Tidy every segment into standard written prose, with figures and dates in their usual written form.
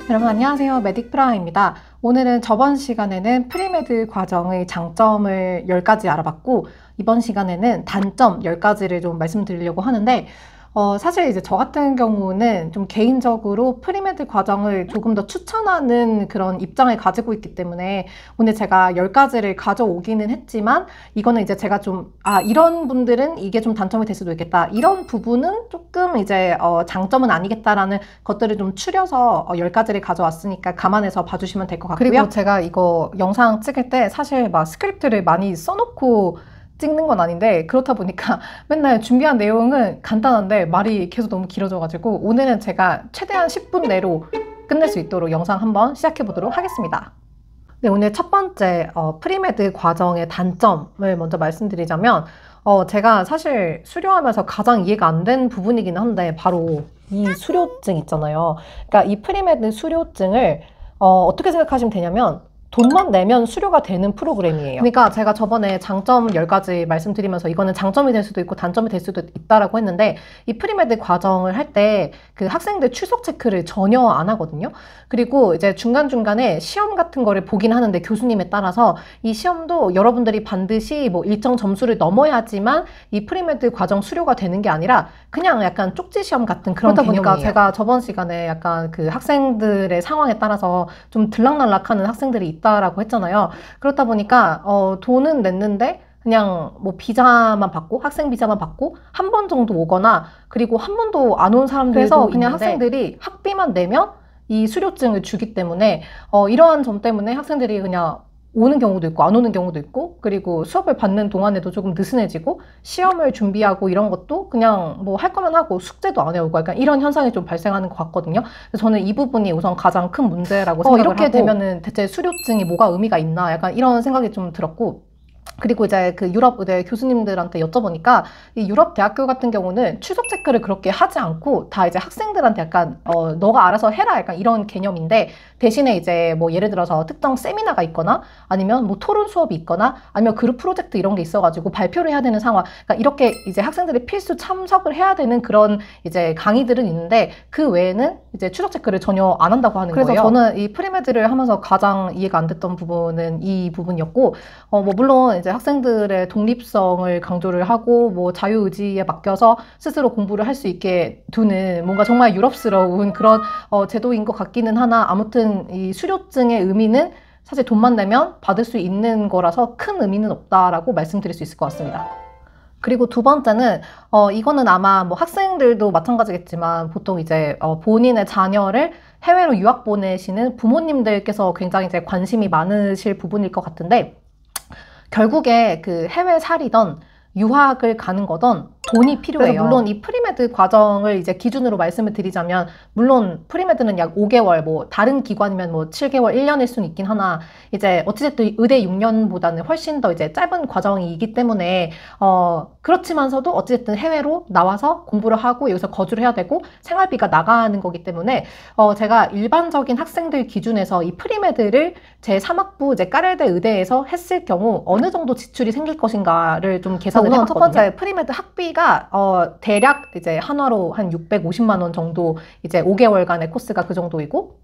여러분 안녕하세요. 메딕프라입니다. 오늘은 저번 시간에는 프리메드 과정의 장점을 10가지 알아봤고 이번 시간에는 단점 10가지를 좀 말씀드리려고 하는데 사실 이제 저 같은 경우는 좀 개인적으로 프리메드 과정을 조금 더 추천하는 그런 입장을 가지고 있기 때문에 오늘 제가 10가지를 가져오기는 했지만 이거는 이제 제가 좀 이런 분들은 이게 좀 단점이 될 수도 있겠다, 이런 부분은 조금 이제 장점은 아니겠다라는 것들을 좀 추려서 10가지를 가져왔으니까 감안해서 봐주시면 될 것 같고요. 그리고 제가 이거 영상 찍을 때 사실 막 스크립트를 많이 써놓고 찍는 건 아닌데 그렇다 보니까 맨날 준비한 내용은 간단한데 말이 계속 너무 길어져가지고 오늘은 제가 최대한 10분 내로 끝낼 수 있도록 영상 한번 시작해 보도록 하겠습니다. 네, 오늘 첫 번째 프리메드 과정의 단점을 먼저 말씀드리자면 제가 사실 수료하면서 가장 이해가 안 된 부분이긴 한데 바로 이 수료증 있잖아요. 그러니까 이 프리메드 수료증을 어떻게 생각하시면 되냐면 돈만 내면 수료가 되는 프로그램이에요. 그러니까 제가 저번에 장점 10가지 말씀드리면서 이거는 장점이 될 수도 있고 단점이 될 수도 있다라고 했는데 이 프리메드 과정을 할 때 그 학생들 출석 체크를 전혀 안 하거든요. 그리고 이제 중간중간에 시험 같은 거를 보긴 하는데 교수님에 따라서 이 시험도 여러분들이 반드시 뭐 일정 점수를 넘어야지만 이 프리메드 과정 수료가 되는 게 아니라 그냥 약간 쪽지 시험 같은 그런 개념이에요. 그러다 보니까 제가 저번 시간에 약간 그 학생들의 상황에 따라서 좀 들락날락하는 학생들이 있다라고 했잖아요. 그렇다 보니까 돈은 냈는데 그냥 뭐 비자만 받고 학생 비자만 받고 한 번 정도 오거나 그리고 한 번도 안 온 사람들도 그래서 그냥 학생들이 학비만 내면 이 수료증을 주기 때문에 이러한 점 때문에 학생들이 그냥 오는 경우도 있고 안 오는 경우도 있고 그리고 수업을 받는 동안에도 조금 느슨해지고 시험을 준비하고 이런 것도 그냥 뭐 할 거면 하고 숙제도 안 해오고 약간 이런 현상이 좀 발생하는 것 같거든요. 그래서 저는 이 부분이 우선 가장 큰 문제라고 생각을 하고 이렇게 되면은 대체 수료증이 뭐가 의미가 있나 약간 이런 생각이 좀 들었고 그리고 이제 그 유럽 의대 교수님들한테 여쭤보니까 이 유럽 대학교 같은 경우는 출석 체크를 그렇게 하지 않고 다 이제 학생들한테 약간 너가 알아서 해라 약간 이런 개념인데 대신에 이제 뭐 예를 들어서 특정 세미나가 있거나 아니면 뭐 토론 수업이 있거나 아니면 그룹 프로젝트 이런 게 있어가지고 발표를 해야 되는 상황, 그러니까 이렇게 이제 학생들이 필수 참석을 해야 되는 그런 이제 강의들은 있는데 그 외에는 이제 출석 체크를 전혀 안 한다고 하는 거예요. 그래서 저는 이 프리메드를 하면서 가장 이해가 안 됐던 부분은 이 부분이었고 뭐 물론 이제 학생들의 독립성을 강조를 하고 뭐 자유의지에 맡겨서 스스로 공부를 할 수 있게 두는 뭔가 정말 유럽스러운 그런 제도인 것 같기는 하나 아무튼 이 수료증의 의미는 사실 돈만 내면 받을 수 있는 거라서 큰 의미는 없다라고 말씀드릴 수 있을 것 같습니다. 그리고 두 번째는 이거는 아마 뭐 학생들도 마찬가지겠지만 보통 이제 본인의 자녀를 해외로 유학 보내시는 부모님들께서 굉장히 이제 관심이 많으실 부분일 것 같은데 결국에 그 해외 살이던 유학을 가는 거던 돈이 필요해요. 그래서 물론 이 프리메드 과정을 이제 기준으로 말씀을 드리자면 물론 프리메드는 약 5개월 뭐 다른 기관이면 뭐 7개월 1년일 수는 있긴 하나 이제 어찌됐든 의대 6년보다는 훨씬 더 이제 짧은 과정이기 때문에 그렇지만서도 어찌됐든 해외로 나와서 공부를 하고 여기서 거주를 해야 되고 생활비가 나가는 거기 때문에 제가 일반적인 학생들 기준에서 이 프리메드를 제 3학부 이제 까레르대 의대에서 했을 경우 어느 정도 지출이 생길 것인가를 좀 계산을 해봤거든요. 첫 번째 프리메드 학비가 대략 이제 한화로 한 650만 원 정도 이제 5개월간의 코스가 그 정도이고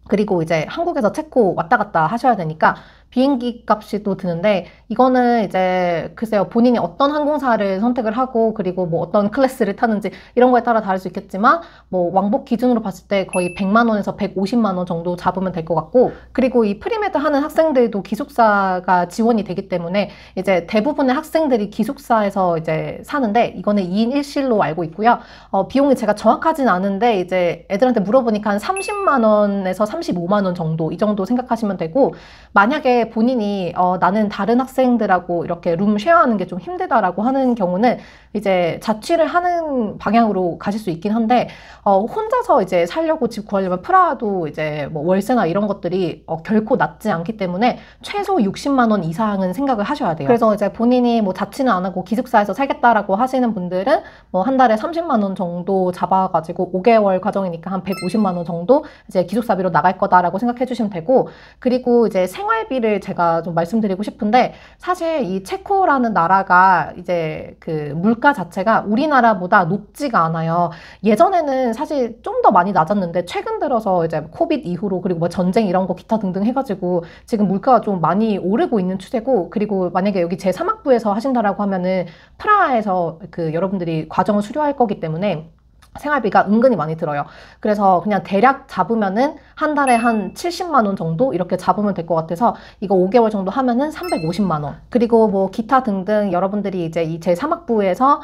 그리고 이제 한국에서 체코 왔다 갔다 하셔야 되니까 비행기 값이 또 드는데 이거는 이제 글쎄요 본인이 어떤 항공사를 선택을 하고 그리고 뭐 어떤 클래스를 타는지 이런 거에 따라 다를 수 있겠지만 뭐 왕복 기준으로 봤을 때 거의 100만 원에서 150만 원 정도 잡으면 될 것 같고 그리고 이 프리메드 하는 학생들도 기숙사가 지원이 되기 때문에 이제 대부분의 학생들이 기숙사에서 이제 사는데 이거는 2인 1실로 알고 있고요. 비용이 제가 정확하진 않은데 이제 애들한테 물어보니까 한 30만 원에서 35만 원 정도 이 정도 생각하시면 되고 만약에 본인이 나는 다른 학생들하고 이렇게 룸 쉐어하는 게 좀 힘들다라고 하는 경우는 이제 자취를 하는 방향으로 가실 수 있긴 한데 혼자서 이제 살려고 집 구하려면 프라하도 이제 뭐 월세나 이런 것들이 결코 낮지 않기 때문에 최소 60만 원 이상은 생각을 하셔야 돼요. 그래서 이제 본인이 뭐 자취는 안 하고 기숙사에서 살겠다라고 하시는 분들은 뭐 한 달에 30만 원 정도 잡아가지고 5개월 과정이니까 한 150만 원 정도 이제 기숙사비로 나갈 거다라고 생각해 주시면 되고 그리고 이제 생활비를 포인트를 제가 좀 말씀드리고 싶은데, 사실 이 체코라는 나라가 이제 그 물가 자체가 우리나라보다 높지가 않아요. 예전에는 사실 좀 더 많이 낮았는데 최근 들어서 이제 코비드 이후로 그리고 뭐 전쟁 이런 거 기타 등등 해가지고 지금 물가가 좀 많이 오르고 있는 추세고, 그리고 만약에 여기 제3학부에서 하신다라고 하면은 프라하에서 그 여러분들이 과정을 수료할 거기 때문에 생활비가 은근히 많이 들어요. 그래서 그냥 대략 잡으면은 한 달에 한 70만 원 정도 이렇게 잡으면 될 것 같아서 이거 5개월 정도 하면은 350만 원. 그리고 뭐 기타 등등 여러분들이 이제 이 제3학부에서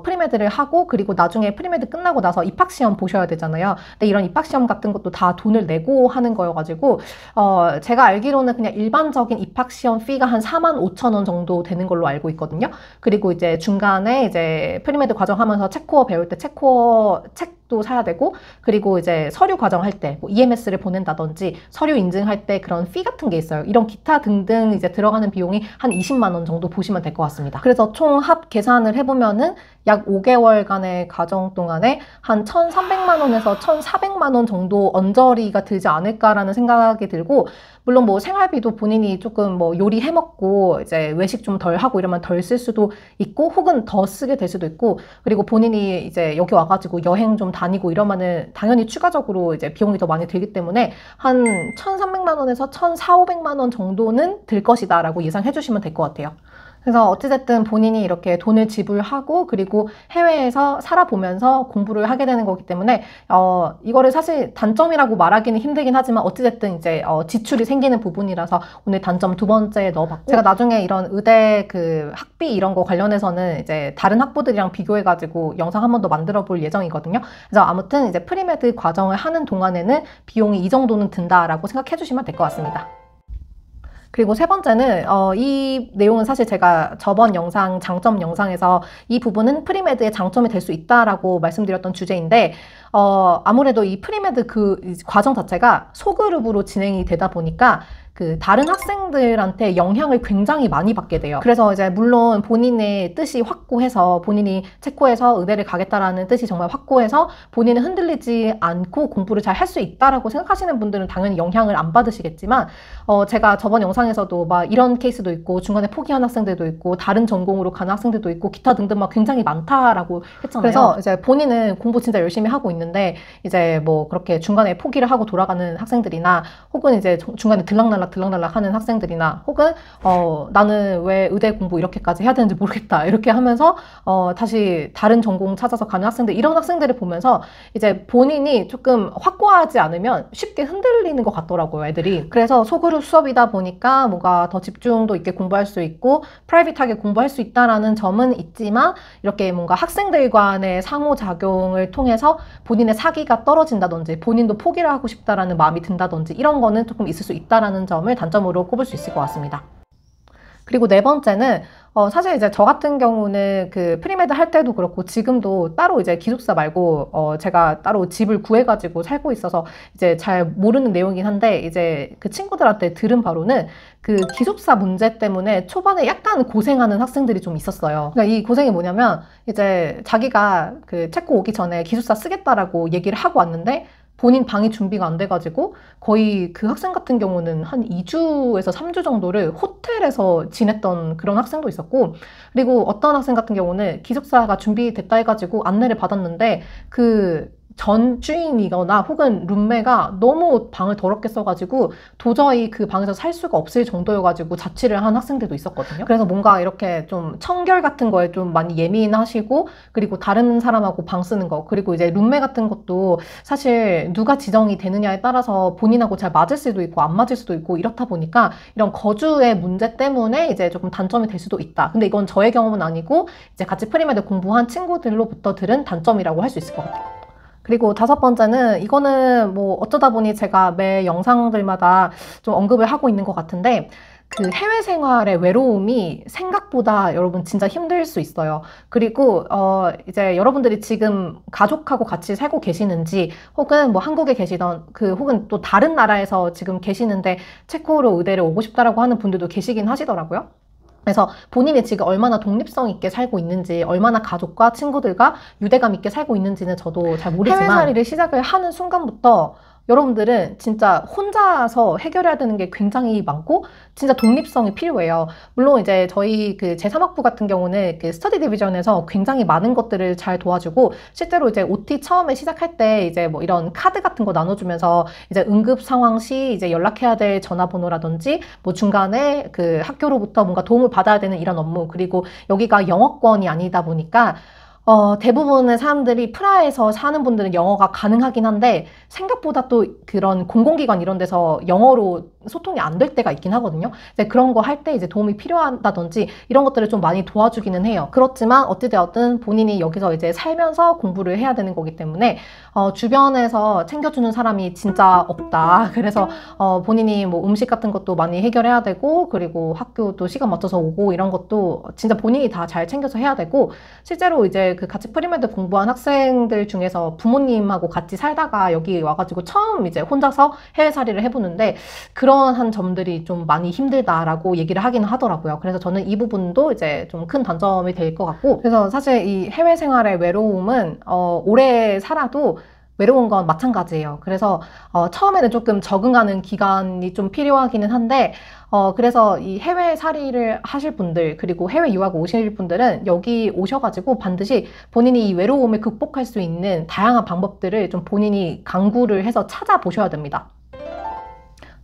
프리메드를 하고, 그리고 나중에 프리메드 끝나고 나서 입학시험 보셔야 되잖아요. 근데 이런 입학시험 같은 것도 다 돈을 내고 하는 거여가지고 제가 알기로는 그냥 일반적인 입학시험 피가 한 4만 5천 원 정도 되는 걸로 알고 있거든요. 그리고 이제 중간에 이제 프리메드 과정 하면서 체코어 배울 때 체코어 책도 사야 되고, 그리고 이제 서류 과정 할 때 뭐 EMS를 보낸다든지 서류 인증할 때 그런 피 같은 게 있어요. 이런 기타 등등 이제 들어가는 비용이 한 20만 원 정도 보시면 될 것 같습니다. 그래서 총 합 계산을 해보면은 약 5개월간의 과정 동안에 한 1,300만 원에서 1,400만 원 정도 언저리가 들지 않을까라는 생각이 들고, 물론 뭐 생활비도 본인이 조금 뭐 요리 해먹고 이제 외식 좀 덜 하고 이러면 덜 쓸 수도 있고, 혹은 더 쓰게 될 수도 있고, 그리고 본인이 이제 여기 와가지고 여행 좀 다니고 이러면은 당연히 추가적으로 이제 비용이 더 많이 들기 때문에 한 1,300만 원에서 1,400~500만 원 정도는 들 것이다 라고 예상해 주시면 될 것 같아요. 그래서 어찌됐든 본인이 이렇게 돈을 지불하고 그리고 해외에서 살아보면서 공부를 하게 되는 거기 때문에 이거를 사실 단점이라고 말하기는 힘들긴 하지만 어찌됐든 이제 지출이 생기는 부분이라서 오늘 단점 두 번째에 넣어봤고, 제가 나중에 이런 의대 그 학비 이런 거 관련해서는 이제 다른 학부들이랑 비교해가지고 영상 한 번 더 만들어 볼 예정이거든요. 그래서 아무튼 이제 프리메드 과정을 하는 동안에는 비용이 이 정도는 든다라고 생각해 주시면 될 것 같습니다. 그리고 세 번째는 이 내용은 사실 제가 저번 영상 장점 영상에서 이 부분은 프리메드의 장점이 될 수 있다라고 말씀드렸던 주제인데, 아무래도 이 프리메드 그 과정 자체가 소그룹으로 진행이 되다 보니까 그 다른 학생들한테 영향을 굉장히 많이 받게 돼요. 그래서 이제 물론 본인의 뜻이 확고해서, 본인이 체코에서 의대를 가겠다라는 뜻이 정말 확고해서 본인은 흔들리지 않고 공부를 잘 할 수 있다라고 생각하시는 분들은 당연히 영향을 안 받으시겠지만, 제가 저번 영상에서도 막 이런 케이스도 있고 중간에 포기한 학생들도 있고 다른 전공으로 가는 학생들도 있고 기타 등등 막 굉장히 많다라고 했잖아요. 그래서 이제 본인은 공부 진짜 열심히 하고 있는데 이제 뭐 그렇게 중간에 포기를 하고 돌아가는 학생들이나, 혹은 이제 중간에 들락날락 하는 학생들이나, 혹은 나는 왜 의대 공부 이렇게까지 해야 되는지 모르겠다 이렇게 하면서 다시 다른 전공 찾아서 가는 학생들, 이런 학생들을 보면서 이제 본인이 조금 확고하지 않으면 쉽게 흔들리는 것 같더라고요, 애들이. 그래서 소그룹 수업이다 보니까 뭔가 더 집중도 있게 공부할 수 있고 프라이빗하게 공부할 수 있다라는 점은 있지만, 이렇게 뭔가 학생들 간의 상호작용을 통해서 본인의 사기가 떨어진다든지 본인도 포기를 하고 싶다라는 마음이 든다든지 이런 거는 조금 있을 수 있다라는 점을 단점으로 꼽을 수 있을 것 같습니다. 그리고 네 번째는 사실 이제 저 같은 경우는 그 프리메드 할 때도 그렇고 지금도 따로 이제 기숙사 말고 제가 따로 집을 구해가지고 살고 있어서 이제 잘 모르는 내용이긴 한데, 이제 그 친구들한테 들은 바로는 그 기숙사 문제 때문에 초반에 약간 고생하는 학생들이 좀 있었어요. 그러니까 이 고생이 뭐냐면, 이제 자기가 그 체코 오기 전에 기숙사 쓰겠다라고 얘기를 하고 왔는데 본인 방이 준비가 안 돼가지고 거의 그 학생 같은 경우는 한 2주에서 3주 정도를 호텔에서 지냈던 그런 학생도 있었고, 그리고 어떤 학생 같은 경우는 기숙사가 준비됐다 해가지고 안내를 받았는데 그 전 주인이거나 혹은 룸메가 너무 방을 더럽게 써가지고 도저히 그 방에서 살 수가 없을 정도여가지고 자취를 한 학생들도 있었거든요. 그래서 뭔가 이렇게 좀 청결 같은 거에 좀 많이 예민하시고, 그리고 다른 사람하고 방 쓰는 거, 그리고 이제 룸메 같은 것도 사실 누가 지정이 되느냐에 따라서 본인하고 잘 맞을 수도 있고 안 맞을 수도 있고 이렇다 보니까 이런 거주의 문제 때문에 이제 조금 단점이 될 수도 있다. 근데 이건 저의 경험은 아니고 이제 같이 프리메드 공부한 친구들로부터 들은 단점이라고 할 수 있을 것 같아요. 그리고 다섯 번째는, 이거는 뭐 어쩌다 보니 제가 매 영상들마다 좀 언급을 하고 있는 것 같은데, 그 해외 생활의 외로움이 생각보다 여러분 진짜 힘들 수 있어요. 그리고 이제 여러분들이 지금 가족하고 같이 살고 계시는지, 혹은 뭐 한국에 계시던 혹은 또 다른 나라에서 지금 계시는데 체코로 의대를 오고 싶다라고 하는 분들도 계시긴 하시더라고요. 그래서 본인이 지금 얼마나 독립성 있게 살고 있는지, 얼마나 가족과 친구들과 유대감 있게 살고 있는지는 저도 잘 모르지만, 해외살이를 시작을 하는 순간부터 여러분들은 진짜 혼자서 해결해야 되는 게 굉장히 많고 진짜 독립성이 필요해요. 물론 이제 저희 그 제3학부 같은 경우는 그 스터디 디비전에서 굉장히 많은 것들을 잘 도와주고 실제로 이제 OT 처음에 시작할 때 이제 뭐 이런 카드 같은 거 나눠주면서 이제 응급 상황 시 이제 연락해야 될 전화번호라든지 뭐 중간에 그 학교로부터 뭔가 도움을 받아야 되는 이런 업무, 그리고 여기가 영어권이 아니다 보니까 대부분의 사람들이 프라하에서 사는 분들은 영어가 가능하긴 한데 생각보다 또 그런 공공기관 이런 데서 영어로 소통이 안 될 때가 있긴 하거든요. 이제 그런 거 할 때 이제 도움이 필요하다든지 이런 것들을 좀 많이 도와주기는 해요. 그렇지만 어찌되었든 본인이 여기서 이제 살면서 공부를 해야 되는 거기 때문에 주변에서 챙겨주는 사람이 진짜 없다. 그래서 본인이 뭐 음식 같은 것도 많이 해결해야 되고, 그리고 학교도 시간 맞춰서 오고 이런 것도 진짜 본인이 다 잘 챙겨서 해야 되고, 실제로 이제 그 같이 프리메드 공부한 학생들 중에서 부모님하고 같이 살다가 여기 와가지고 처음 이제 혼자서 해외살이를 해보는데 그러한 점들이 좀 많이 힘들다라고 얘기를 하긴 하더라고요. 그래서 저는 이 부분도 이제 좀 큰 단점이 될 것 같고, 그래서 사실 이 해외 생활의 외로움은 오래 살아도 외로운 건 마찬가지예요. 그래서 처음에는 조금 적응하는 기간이 좀 필요하기는 한데 그래서 이 해외살이를 하실 분들, 그리고 해외 유학 오실 분들은 여기 오셔가지고 반드시 본인이 이 외로움을 극복할 수 있는 다양한 방법들을 좀 본인이 강구를 해서 찾아보셔야 됩니다.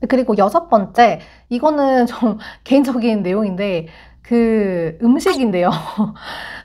그리고 6번째, 이거는 좀 개인적인 내용인데 그 음식인데요.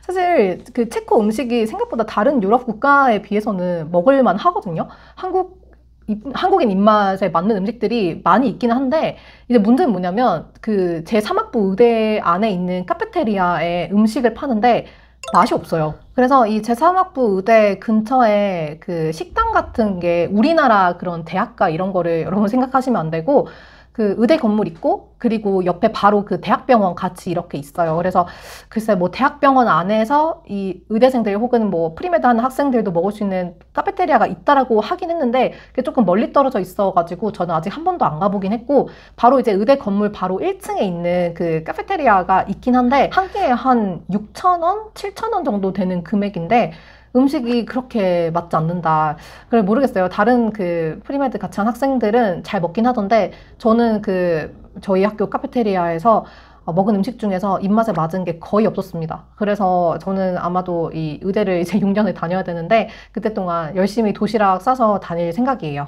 사실 그 체코 음식이 생각보다 다른 유럽 국가에 비해서는 먹을만 하거든요. 한국인 입맛에 맞는 음식들이 많이 있긴 한데 이제 문제는 뭐냐면 그 제3학부 의대 안에 있는 카페테리아에 음식을 파는데 맛이 없어요. 그래서 이 제3학부 의대 근처에 그 식당 같은 게 우리나라 그런 대학가 이런 거를 여러분 생각하시면 안 되고, 그 의대 건물 있고 그리고 옆에 바로 그 대학병원 같이 이렇게 있어요. 그래서 글쎄 뭐 대학병원 안에서 이 의대생들 혹은 뭐 프리메드 하는 학생들도 먹을 수 있는 카페테리아가 있다라고 하긴 했는데 그게 조금 멀리 떨어져 있어가지고 저는 아직 한 번도 안 가보긴 했고, 바로 이제 의대 건물 바로 1층에 있는 그 카페테리아가 있긴 한데 한 끼에 한 6,000원? 7,000원 정도 되는 금액인데 음식이 그렇게 맞지 않는다. 그래 모르겠어요. 다른 그 프리메드 같이 한 학생들은 잘 먹긴 하던데 저는 그 저희 학교 카페테리아에서 먹은 음식 중에서 입맛에 맞은 게 거의 없었습니다. 그래서 저는 아마도 이 의대를 이제 6년을 다녀야 되는데 그때 동안 열심히 도시락 싸서 다닐 생각이에요.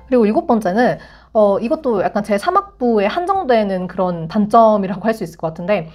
그리고 7번째는 이것도 약간 제 3학부에 한정되는 그런 단점이라고 할 수 있을 것 같은데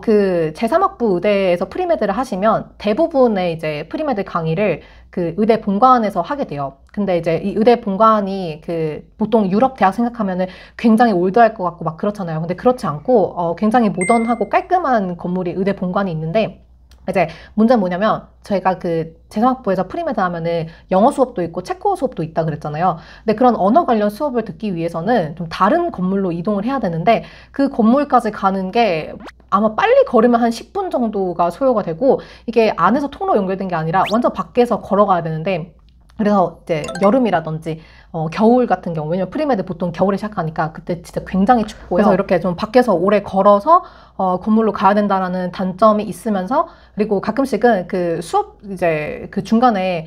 그 제3학부 의대에서 프리메드를 하시면 대부분의 이제 프리메드 강의를 그 의대 본관에서 하게 돼요. 근데 이제 이 의대 본관이 그 보통 유럽 대학 생각하면은 굉장히 올드할 것 같고 막 그렇잖아요. 근데 그렇지 않고 굉장히 모던하고 깔끔한 건물이 의대 본관이 있는데, 이제 문제는 뭐냐면 저희가 그 제3학부에서 프리메드 하면은 영어 수업도 있고 체코어 수업도 있다 그랬잖아요. 근데 그런 언어 관련 수업을 듣기 위해서는 좀 다른 건물로 이동을 해야 되는데 그 건물까지 가는 게 아마 빨리 걸으면 한 10분 정도가 소요가 되고, 이게 안에서 통로 연결된 게 아니라 완전 밖에서 걸어가야 되는데, 그래서 이제 여름이라든지 겨울 같은 경우, 왜냐면 프리메드 보통 겨울에 시작하니까 그때 진짜 굉장히 춥고요. 그래서 이렇게 좀 밖에서 오래 걸어서 건물로 가야 된다라는 단점이 있으면서, 그리고 가끔씩은 그 수업 이제 그 중간에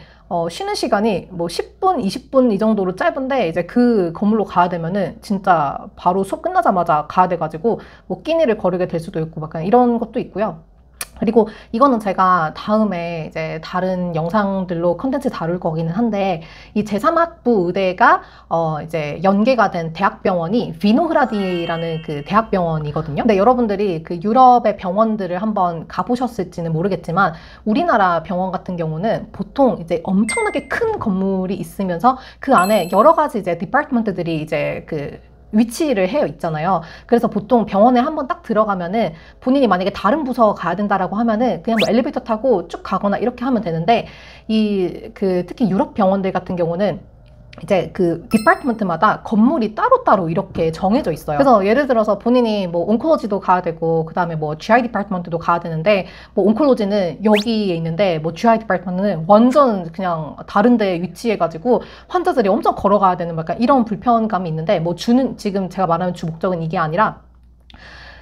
쉬는 시간이 뭐 10분, 20분 이 정도로 짧은데 이제 그 건물로 가야 되면은 진짜 바로 수업 끝나자마자 가야 돼가지고 뭐 끼니를 거르게 될 수도 있고 약간 이런 것도 있고요. 그리고 이거는 제가 다음에 이제 다른 영상들로 컨텐츠 다룰 거기는 한데, 이 제3학부 의대가 이제 연계가 된 대학병원이 비노흐라디라는 그 대학병원이거든요. 근데 여러분들이 그 유럽의 병원들을 한번 가보셨을지는 모르겠지만 우리나라 병원 같은 경우는 보통 이제 엄청나게 큰 건물이 있으면서 그 안에 여러 가지 이제 디파트먼트들이 이제 그 위치를 해 있잖아요. 그래서 보통 병원에 한번 딱 들어가면은 본인이 만약에 다른 부서 가야 된다라고 하면은 그냥 뭐 엘리베이터 타고 쭉 가거나 이렇게 하면 되는데, 특히 유럽 병원들 같은 경우는 이제 그 디파트먼트마다 건물이 따로따로 이렇게 정해져 있어요. 그래서 예를 들어서 본인이 뭐 온콜로지도 가야 되고 그 다음에 뭐 GI 디파트먼트도 가야 되는데, 뭐 온콜로지는 여기에 있는데 뭐 GI 디파트먼트는 완전 그냥 다른 데 위치해가지고 환자들이 엄청 걸어가야 되는 약간 이런 불편감이 있는데, 뭐 지금 제가 말하는 주 목적은 이게 아니라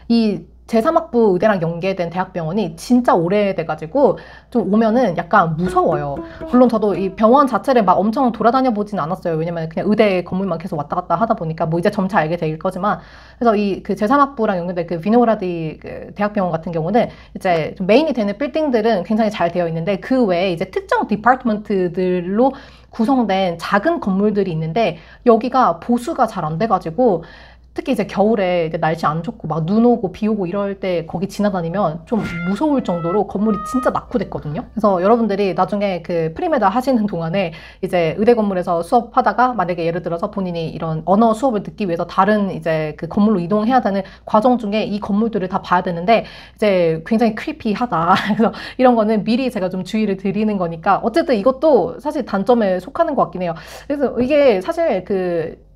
이 제3학부 의대랑 연계된 대학병원이 진짜 오래돼가지고 좀 오면은 약간 무서워요. 물론 저도 이 병원 자체를 막 엄청 돌아다녀 보진 않았어요. 왜냐면 그냥 의대 건물만 계속 왔다 갔다 하다 보니까 뭐 이제 점차 알게 될 거지만, 그래서 이 그 제3학부랑 연계된 그 비노라디 그 대학병원 같은 경우는 이제 좀 메인이 되는 빌딩들은 굉장히 잘 되어 있는데 그 외에 이제 특정 디파트먼트들로 구성된 작은 건물들이 있는데 여기가 보수가 잘 안 돼가지고 특히 이제 겨울에 이제 날씨 안 좋고 막 눈 오고 비 오고 이럴 때 거기 지나다니면 좀 무서울 정도로 건물이 진짜 낙후됐거든요. 그래서 여러분들이 나중에 그 프리메드 하시는 동안에 이제 의대 건물에서 수업하다가 만약에 예를 들어서 본인이 이런 언어 수업을 듣기 위해서 다른 이제 그 건물로 이동해야 되는 과정 중에 이 건물들을 다 봐야 되는데 이제 굉장히 크리피하다. 그래서 이런 거는 미리 제가 좀 주의를 드리는 거니까 어쨌든 이것도 사실 단점에 속하는 것 같긴 해요. 그래서 이게 사실 그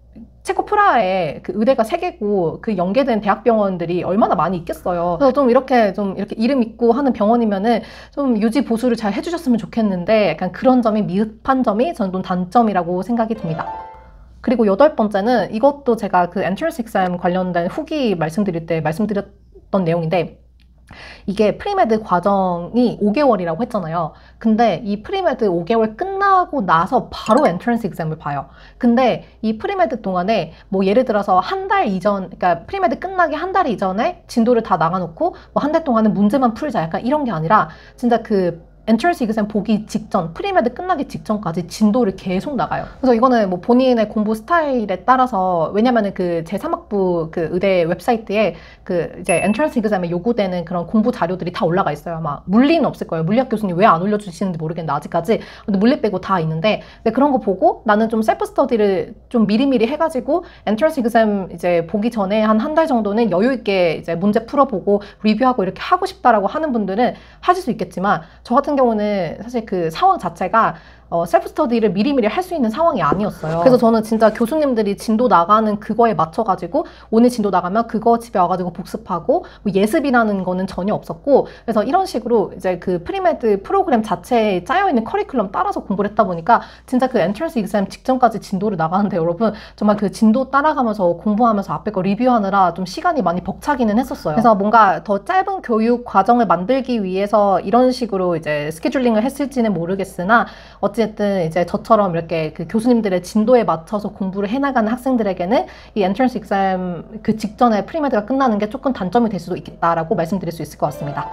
체코 프라하에 그 의대가 3개고 그 연계된 대학병원들이 얼마나 많이 있겠어요. 그래서 좀 이렇게 이름 있고 하는 병원이면은 좀 유지 보수를 잘 해주셨으면 좋겠는데 약간 그런 점이 미흡한 점이 저는 좀 단점이라고 생각이 듭니다. 그리고 8번째는 이것도 제가 그 엔트런스 exam 관련된 후기 말씀드릴 때 말씀드렸던 내용인데, 이게 프리메드 과정이 5개월이라고 했잖아요. 근데 이 프리메드 5개월 끝나고 나서 바로 엔트런스 exam을 봐요. 근데 이 프리메드 동안에 뭐 예를 들어서 한 달 이전, 그러니까 프리메드 끝나기 한 달 이전에 진도를 다 나가놓고 뭐 한 달 동안은 문제만 풀자 약간 이런 게 아니라 진짜 그 엔트런스 exam 보기 직전, 프리메드 끝나기 직전까지 진도를 계속 나가요. 그래서 이거는 뭐 본인의 공부 스타일에 따라서, 왜냐면은 그 제3학부 그 의대 웹사이트에 그 이제 엔트런스 exam에 요구되는 그런 공부 자료들이 다 올라가 있어요. 막 물리는 없을 거예요. 물리학 교수님 왜 안 올려주시는지 모르겠는데 아직까지. 근데 물리 빼고 다 있는데, 근데 그런 거 보고 나는 좀 셀프 스터디를 좀 미리미리 해가지고 엔트런스 exam 이제 보기 전에 한 달 정도는 여유 있게 이제 문제 풀어보고 리뷰하고 이렇게 하고 싶다라고 하는 분들은 하실 수 있겠지만, 저 같은 경우는 사실 그 상황 자체가 셀프 스터디를 미리미리 할 수 있는 상황이 아니었어요. 그래서 저는 진짜 교수님들이 진도 나가는 그거에 맞춰가지고 오늘 진도 나가면 그거 집에 와가지고 복습하고, 뭐 예습이라는 거는 전혀 없었고, 그래서 이런 식으로 이제 그 프리메드 프로그램 자체에 짜여있는 커리큘럼 따라서 공부를 했다 보니까 진짜 그 엔트런스 exam 직전까지 진도를 나가는데 여러분 정말 그 진도 따라가면서 공부하면서 앞에 거 리뷰하느라 좀 시간이 많이 벅차기는 했었어요. 그래서 뭔가 더 짧은 교육 과정을 만들기 위해서 이런 식으로 이제 스케줄링을 했을지는 모르겠으나, 어쨌든 이제 저처럼 이렇게 그 교수님들의 진도에 맞춰서 공부를 해나가는 학생들에게는 이 엔트런스 exam 그 직전에 프리메드가 끝나는 게 조금 단점이 될 수도 있겠다라고 말씀드릴 수 있을 것 같습니다.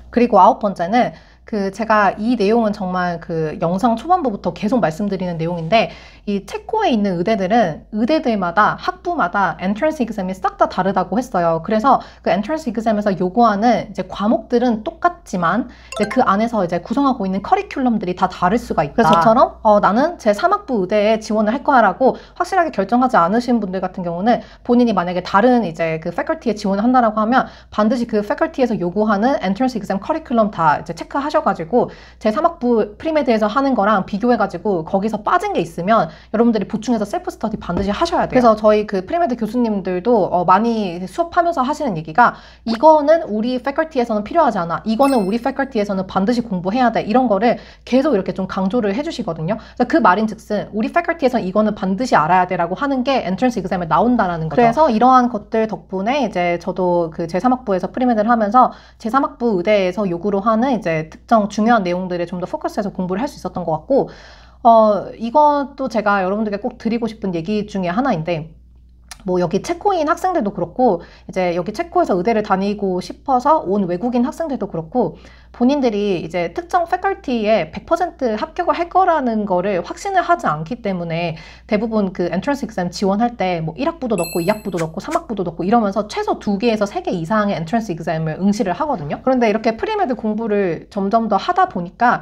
그리고 9번째는 그 제가 이 내용은 정말 그 영상 초반부부터 계속 말씀드리는 내용인데, 이 체코에 있는 의대들은 의대들마다 학부마다 엔트런스 exam이 싹 다 다르다고 했어요. 그래서 그 엔트런스 exam에서 요구하는 이제 과목들은 똑같지만 이제 그 안에서 이제 구성하고 있는 커리큘럼들이 다 다를 수가 있다. 그래서 저처럼 나는 제 3학부 의대에 지원을 할 거야라고 확실하게 결정하지 않으신 분들 같은 경우는 본인이 만약에 다른 이제 그 패컬티에 지원을 한다라고 하면 반드시 그 패컬티에서 요구하는 엔트런스 exam 커리큘럼 다 이제 체크하셔가지고 제 3학부 프리메드에서 하는 거랑 비교해가지고 거기서 빠진 게 있으면 여러분들이 보충해서 셀프 스터디 반드시 하셔야 돼요. 그래서 저희 그 프리메드 교수님들도 많이 수업하면서 하시는 얘기가, 이거는 우리 패컬티에서는 필요하지 않아, 이거는 우리 패컬티에서는 반드시 공부해야 돼, 이런 거를 계속 이렇게 좀 강조를 해주시거든요. 그래서 그 말인 즉슨 우리 패컬티에서 이거는 반드시 알아야 돼 라고 하는 게 엔트런스 exam에 나온다라는 거죠. 그래서 이러한 것들 덕분에 이제 저도 그 제3학부에서 프리메드를 하면서 제3학부 의대에서 요구로 하는 이제 특정 중요한 내용들에 좀 더 포커스해서 공부를 할 수 있었던 것 같고, 이것도 제가 여러분들께 꼭 드리고 싶은 얘기 중에 하나인데, 뭐 여기 체코인 학생들도 그렇고 이제 여기 체코에서 의대를 다니고 싶어서 온 외국인 학생들도 그렇고, 본인들이 이제 특정 패컬티에 100% 합격을 할 거라는 거를 확신을 하지 않기 때문에 대부분 그 엔트런스 exam 지원할 때 뭐 1학부도 넣고 2학부도 넣고 3학부도 넣고 이러면서 최소 2개에서 3개 이상의 엔트런스 exam을 응시를 하거든요. 그런데 이렇게 프리메드 공부를 점점 더 하다 보니까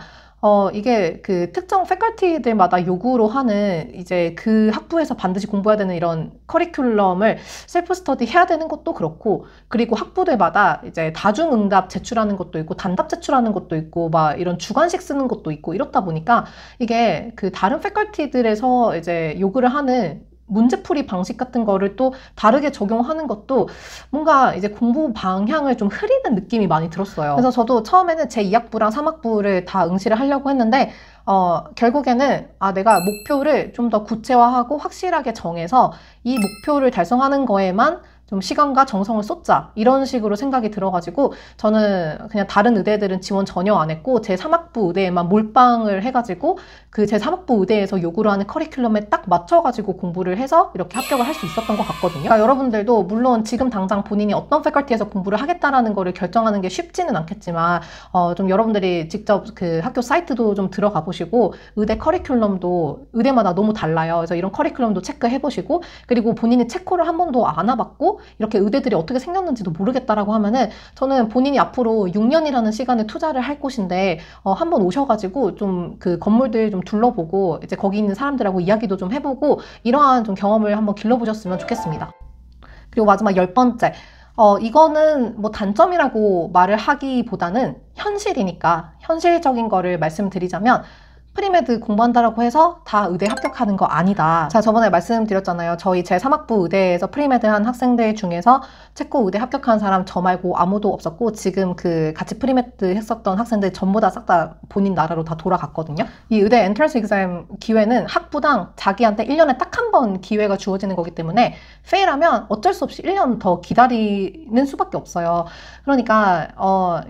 이게 그 특정 패컬티들마다 요구로 하는 이제 그 학부에서 반드시 공부해야 되는 이런 커리큘럼을 셀프 스터디 해야 되는 것도 그렇고, 그리고 학부들마다 이제 다중응답 제출하는 것도 있고 단답 제출하는 것도 있고 막 이런 주관식 쓰는 것도 있고 이렇다 보니까 이게 그 다른 패컬티들에서 이제 요구를 하는 문제풀이 방식 같은 거를 또 다르게 적용하는 것도 뭔가 이제 공부 방향을 좀 흐리는 느낌이 많이 들었어요. 그래서 저도 처음에는 제 2학부랑 3학부를 다 응시를 하려고 했는데 결국에는 내가 목표를 좀 더 구체화하고 확실하게 정해서 이 목표를 달성하는 거에만 좀 시간과 정성을 쏟자 이런 식으로 생각이 들어가지고 저는 그냥 다른 의대들은 지원 전혀 안 했고 제 3학부 의대에만 몰빵을 해가지고 그 제 3학부 의대에서 요구를 하는 커리큘럼에 딱 맞춰가지고 공부를 해서 이렇게 합격을 할 수 있었던 것 같거든요. 그러니까 여러분들도 물론 지금 당장 본인이 어떤 패컬티에서 공부를 하겠다라는 거를 결정하는 게 쉽지는 않겠지만 좀 여러분들이 직접 그 학교 사이트도 좀 들어가 보시고 의대 커리큘럼도 의대마다 너무 달라요. 그래서 이런 커리큘럼도 체크해 보시고 그리고 본인이 체코를 한 번도 안 와봤고 이렇게 의대들이 어떻게 생겼는지도 모르겠다라고 하면은 저는 본인이 앞으로 6년이라는 시간을 투자를 할 곳인데 한번 오셔가지고 좀 그 건물들 좀 둘러보고 이제 거기 있는 사람들하고 이야기도 좀 해보고 이러한 좀 경험을 한번 길러보셨으면 좋겠습니다. 그리고 마지막 10번째. 이거는 뭐 단점이라고 말을 하기보다는 현실이니까 현실적인 거를 말씀드리자면 프리메드 공부한다라고 해서 다 의대 합격하는 거 아니다. 자, 저번에 말씀드렸잖아요. 저희 제 3학부 의대에서 프리메드 한 학생들 중에서 체코 의대 합격한 사람 저 말고 아무도 없었고 지금 그 같이 프리메드 했었던 학생들 전부 다 싹 다 본인 나라로 다 돌아갔거든요. 이 의대 엔트런스 exam 기회는 학부당 자기한테 1년에 딱 한 번 기회가 주어지는 거기 때문에 페일하면 어쩔 수 없이 1년 더 기다리는 수밖에 없어요. 그러니까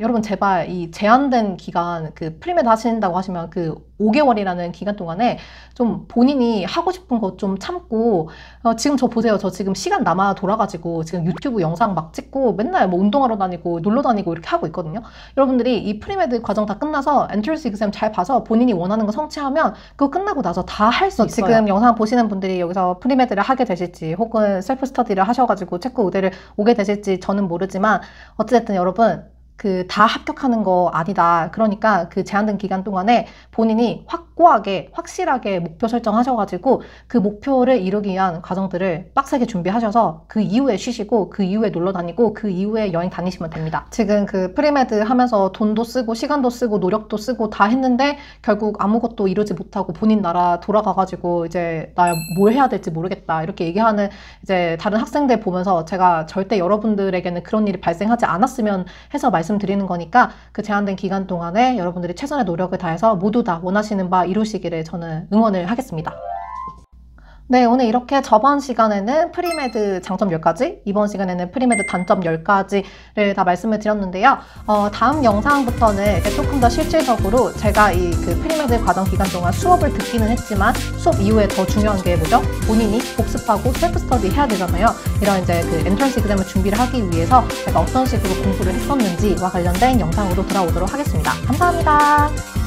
여러분 제발 이 제한된 기간 그 프리메드 하신다고 하시면 그 5개월이라는 기간 동안에 좀 본인이 하고 싶은 거 좀 참고 지금 저 보세요. 저 지금 시간 남아 돌아가지고 지금 유튜브 영상 막 찍고 맨날 뭐 운동하러 다니고 놀러 다니고 이렇게 하고 있거든요. 여러분들이 이 프리메드 과정 다 끝나서 엔트런스 exam 잘 봐서 본인이 원하는 거 성취하면 그거 끝나고 나서 다 할 수 있어요. 지금 영상 보시는 분들이 여기서 프리메드를 하게 되실지 혹은 셀프 스터디를 하셔가지고 체코 의대를 오게 되실지 저는 모르지만 어쨌든 여러분 그 다 합격하는 거 아니다. 그러니까 그 제한된 기간 동안에 본인이 확고하게 확실하게 목표 설정하셔가지고 그 목표를 이루기 위한 과정들을 빡세게 준비하셔서 그 이후에 쉬시고 그 이후에 놀러 다니고 그 이후에 여행 다니시면 됩니다. 지금 그 프리메드 하면서 돈도 쓰고 시간도 쓰고 노력도 쓰고 다 했는데 결국 아무것도 이루지 못하고 본인 나라 돌아가가지고 이제 나 뭘 해야 될지 모르겠다 이렇게 얘기하는 이제 다른 학생들 보면서 제가 절대 여러분들에게는 그런 일이 발생하지 않았으면 해서 말씀드리는 거니까 그 제한된 기간 동안에 여러분들이 최선의 노력을 다해서 모두 다 원하시는 바 이루시기를 저는 응원을 하겠습니다. 네, 오늘 이렇게 저번 시간에는 프리메드 장점 10가지, 이번 시간에는 프리메드 단점 10가지를 다 말씀을 드렸는데요. 다음 영상부터는 이제 조금 더 실질적으로 제가 이 그 프리메드 과정 기간 동안 수업을 듣기는 했지만 수업 이후에 더 중요한 게 뭐죠? 본인이 복습하고 셀프 스터디 해야 되잖아요. 이런 이제 그 엔트런스 exam을 준비를 하기 위해서 제가 어떤 식으로 공부를 했었는지와 관련된 영상으로 돌아오도록 하겠습니다. 감사합니다.